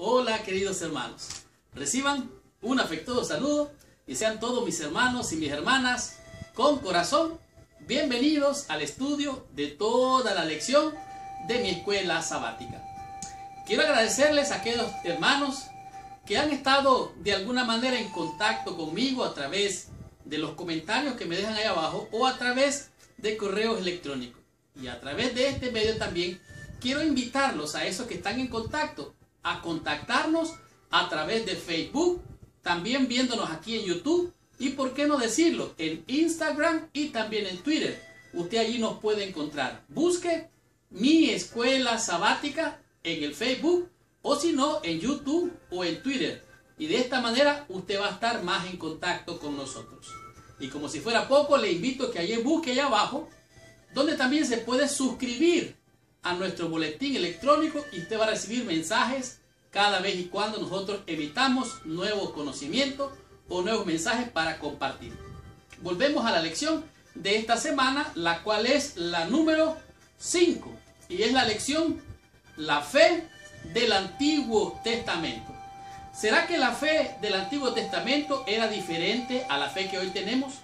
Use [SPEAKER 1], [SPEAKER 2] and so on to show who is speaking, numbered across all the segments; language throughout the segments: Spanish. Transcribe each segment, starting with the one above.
[SPEAKER 1] Hola queridos hermanos, reciban un afectuoso saludo y sean todos mis hermanos y mis hermanas con corazón bienvenidos al estudio de toda la lección de mi escuela sabática. Quiero agradecerles a aquellos hermanos que han estado de alguna manera en contacto conmigo a través de los comentarios que me dejan ahí abajo o a través de correos electrónicos. Y a través de este medio también quiero invitarlos a esos que están en contacto a contactarnos a través de Facebook, también viéndonos aquí en YouTube y por qué no decirlo, en Instagram y también en Twitter. Usted allí nos puede encontrar. Busque Mi Escuela Sabática en el Facebook o si no en YouTube o en Twitter. Y de esta manera usted va a estar más en contacto con nosotros. Y como si fuera poco, le invito a que allí busque allá abajo, donde también se puede suscribir a nuestro boletín electrónico y usted va a recibir mensajes cada vez y cuando nosotros evitamos nuevos conocimientos o nuevos mensajes para compartir. Volvemos a la lección de esta semana, la cual es la número 5 y es la lección La fe del Antiguo Testamento. ¿Será que la fe del Antiguo Testamento era diferente a la fe que hoy tenemos?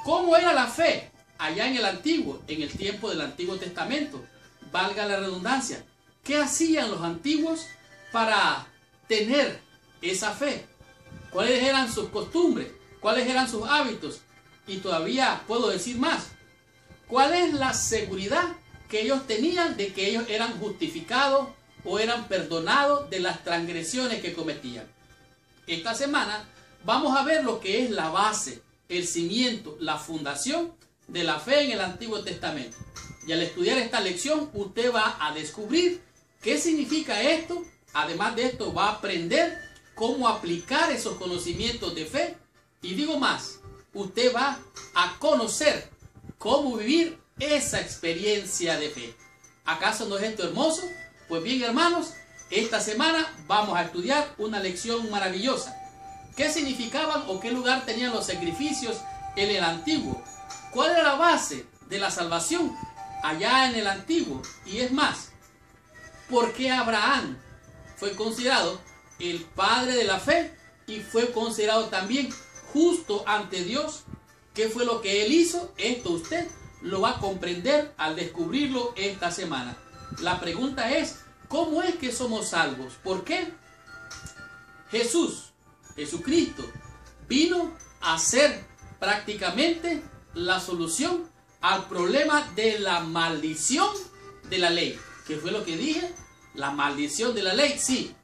[SPEAKER 1] ¿Cómo era la fe allá en el Antiguo, en el tiempo del Antiguo Testamento? Valga la redundancia. ¿Qué hacían los antiguos para tener esa fe? ¿Cuáles eran sus costumbres? ¿Cuáles eran sus hábitos? Y todavía puedo decir más. ¿Cuál es la seguridad que ellos tenían de que ellos eran justificados o eran perdonados de las transgresiones que cometían? Esta semana vamos a ver lo que es la base, el cimiento, la fundación de la fe en el Antiguo Testamento. Y al estudiar esta lección usted va a descubrir qué significa esto. Además de esto va a aprender cómo aplicar esos conocimientos de fe. Y digo más, usted va a conocer cómo vivir esa experiencia de fe. ¿Acaso no es esto hermoso? Pues bien, hermanos, esta semana vamos a estudiar una lección maravillosa. ¿Qué significaban o qué lugar tenían los sacrificios en el Antiguo? ¿Cuál era la base de la salvación allá en el Antiguo? Y es más, ¿por qué Abraham fue considerado el padre de la fe y fue considerado también justo ante Dios? ¿Qué fue lo que él hizo? Esto usted lo va a comprender al descubrirlo esta semana. La pregunta es, ¿cómo es que somos salvos? ¿Por qué? Jesucristo, vino a ser prácticamente la solución al problema de la maldición de la ley. ¿Qué fue lo que dije? La maldición de la ley, sí.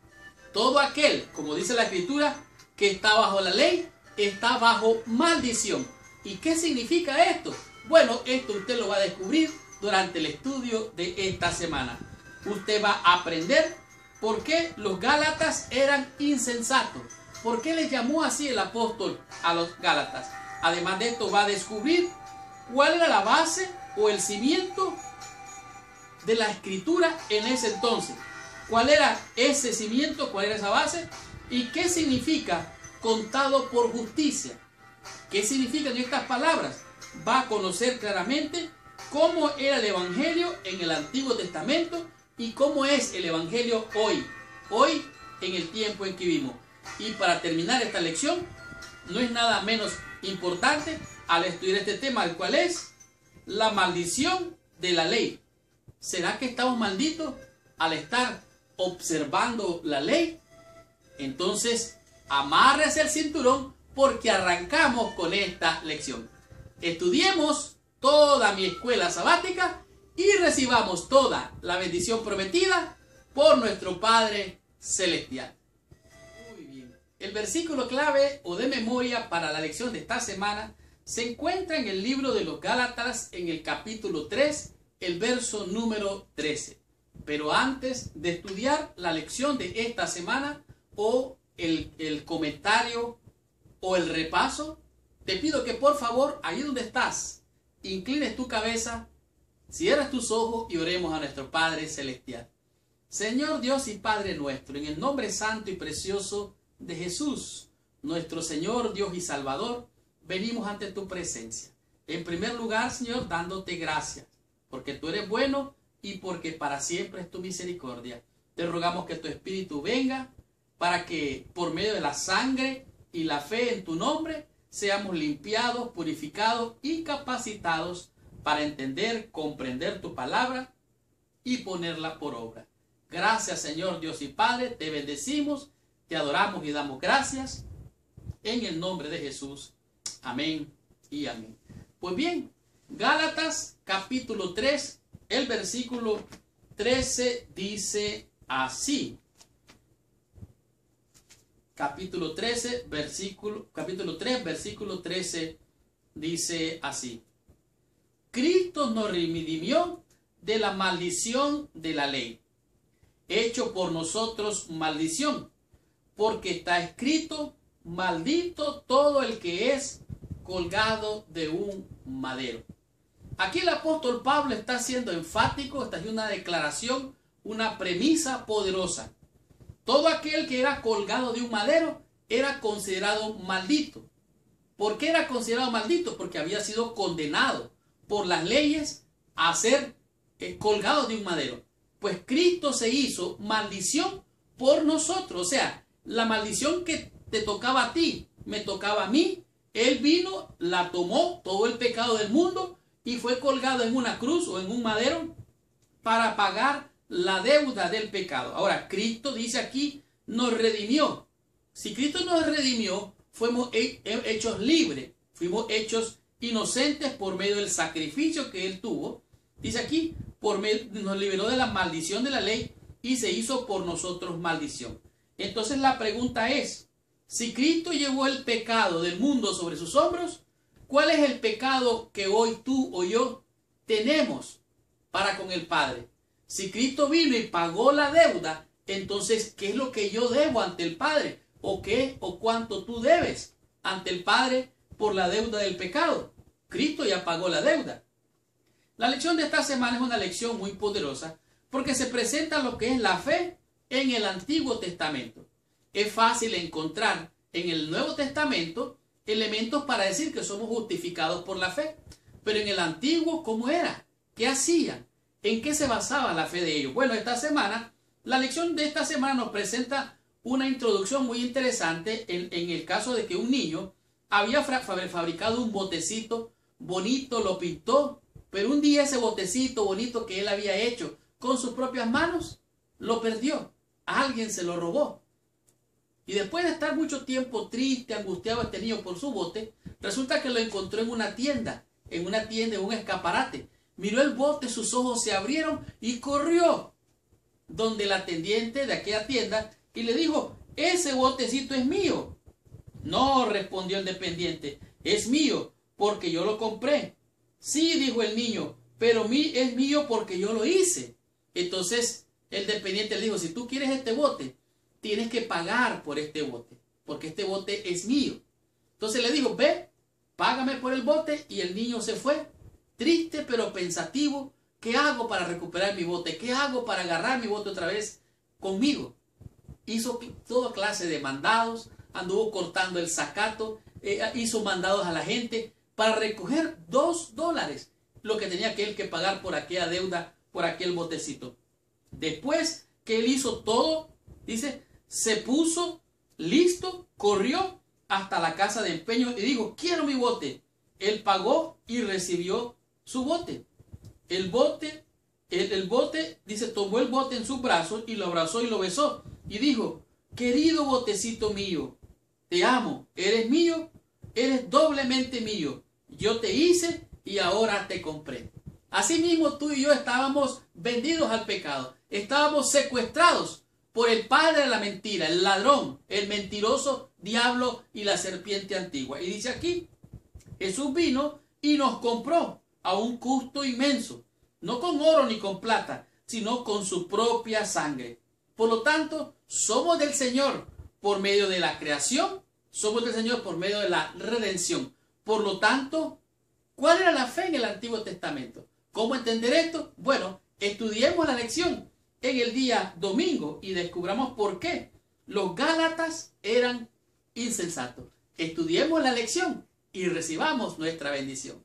[SPEAKER 1] Todo aquel, como dice la Escritura, que está bajo la ley, está bajo maldición. ¿Y qué significa esto? Bueno, esto usted lo va a descubrir durante el estudio de esta semana. Usted va a aprender por qué los Gálatas eran insensatos. ¿Por qué les llamó así el apóstol a los Gálatas? Además de esto va a descubrir cuál era la base o el cimiento de la Escritura en ese entonces. ¿Cuál era ese cimiento? ¿Cuál era esa base? ¿Y qué significa contado por justicia? ¿Qué significan estas palabras? Va a conocer claramente cómo era el Evangelio en el Antiguo Testamento y cómo es el Evangelio hoy en el tiempo en que vivimos. Y para terminar esta lección, no es nada menos importante al estudiar este tema, el cual es la maldición de la ley. ¿Será que estamos malditos al estar observando la ley? Entonces, amárrese el cinturón porque arrancamos con esta lección. Estudiemos toda mi escuela sabática y recibamos toda la bendición prometida por nuestro Padre Celestial. Muy bien. El versículo clave o de memoria para la lección de esta semana se encuentra en el libro de los Gálatas en el capítulo 3, el verso número 13. Pero antes de estudiar la lección de esta semana o el comentario o el repaso, te pido que por favor, ahí donde estás, inclines tu cabeza, cierres tus ojos y oremos a nuestro Padre Celestial. Señor Dios y Padre nuestro, en el nombre santo y precioso de Jesús, nuestro Señor, Dios y Salvador, venimos ante tu presencia. En primer lugar, Señor, dándote gracias, porque tú eres bueno y porque para siempre es tu misericordia. Te rogamos que tu Espíritu venga para que por medio de la sangre y la fe en tu nombre seamos limpiados, purificados y capacitados para entender, comprender tu palabra y ponerla por obra. Gracias, Señor Dios y Padre, te bendecimos, te adoramos y damos gracias en el nombre de Jesús. Amén y amén. Pues bien, Gálatas capítulo 3, el versículo 13 dice así. Capítulo 3, versículo 13 dice así. Cristo nos redimió de la maldición de la ley, hecho por nosotros maldición, porque está escrito, maldito todo el que es colgado de un madero. Aquí el apóstol Pablo está siendo enfático, está haciendo una declaración, una premisa poderosa. Todo aquel que era colgado de un madero era considerado maldito. ¿Por qué era considerado maldito? Porque había sido condenado por las leyes a ser colgado de un madero. Pues Cristo se hizo maldición por nosotros. O sea, la maldición que te tocaba a ti, me tocaba a mí. Él vino, la tomó, todo el pecado del mundo, y fue colgado en una cruz o en un madero para pagar la deuda del pecado. Ahora, Cristo dice aquí, nos redimió. Si Cristo nos redimió, fuimos hechos libres, fuimos hechos inocentes por medio del sacrificio que Él tuvo. Dice aquí, nos liberó de la maldición de la ley y se hizo por nosotros maldición. Entonces la pregunta es, si Cristo llevó el pecado del mundo sobre sus hombros, ¿cuál es el pecado que hoy tú o yo tenemos para con el Padre? Si Cristo vino y pagó la deuda, entonces, ¿qué es lo que yo debo ante el Padre? ¿O qué o cuánto tú debes ante el Padre por la deuda del pecado? Cristo ya pagó la deuda. La lección de esta semana es una lección muy poderosa porque se presenta lo que es la fe en el Antiguo Testamento. Es fácil encontrar en el Nuevo Testamento elementos para decir que somos justificados por la fe. Pero en el Antiguo, ¿cómo era? ¿Qué hacían? ¿En qué se basaba la fe de ellos? Bueno, esta semana, la lección de esta semana nos presenta una introducción muy interesante en el caso de que un niño había fabricado un botecito bonito, lo pintó, pero un día ese botecito bonito que él había hecho con sus propias manos, lo perdió. Alguien se lo robó. Y después de estar mucho tiempo triste, angustiado este niño por su bote, resulta que lo encontró en una tienda, en un escaparate. Miró el bote, sus ojos se abrieron y corrió donde la atendiente de aquella tienda y le dijo, ese botecito es mío. No, respondió el dependiente, es mío porque yo lo compré. Sí, dijo el niño, pero es mío porque yo lo hice. Entonces el dependiente le dijo, si tú quieres este bote, tienes que pagar por este bote, porque este bote es mío. Entonces le dijo, ve, págame por el bote, y el niño se fue, triste pero pensativo. ¿Qué hago para recuperar mi bote? ¿Qué hago para agarrar mi bote otra vez conmigo? Hizo toda clase de mandados, anduvo cortando el zacato, hizo mandados a la gente para recoger $2, lo que tenía que pagar por aquella deuda, por aquel botecito. Después que él hizo todo, dice, se puso listo, corrió hasta la casa de empeño y dijo, quiero mi bote. Él pagó y recibió su bote. El bote, dice, tomó el bote en sus brazos y lo abrazó y lo besó. Y dijo, querido botecito mío, te amo, eres mío, eres doblemente mío. Yo te hice y ahora te compré. Asimismo, tú y yo estábamos vendidos al pecado. Estábamos secuestrados por el padre de la mentira, el ladrón, el mentiroso diablo y la serpiente antigua. Y dice aquí, Jesús vino y nos compró a un costo inmenso, no con oro ni con plata, sino con su propia sangre. Por lo tanto, somos del Señor por medio de la creación, somos del Señor por medio de la redención. Por lo tanto, ¿cuál era la fe en el Antiguo Testamento? ¿Cómo entender esto? Bueno, estudiemos la lección en el día domingo y descubramos por qué los Gálatas eran insensatos. Estudiemos la lección y recibamos nuestra bendición.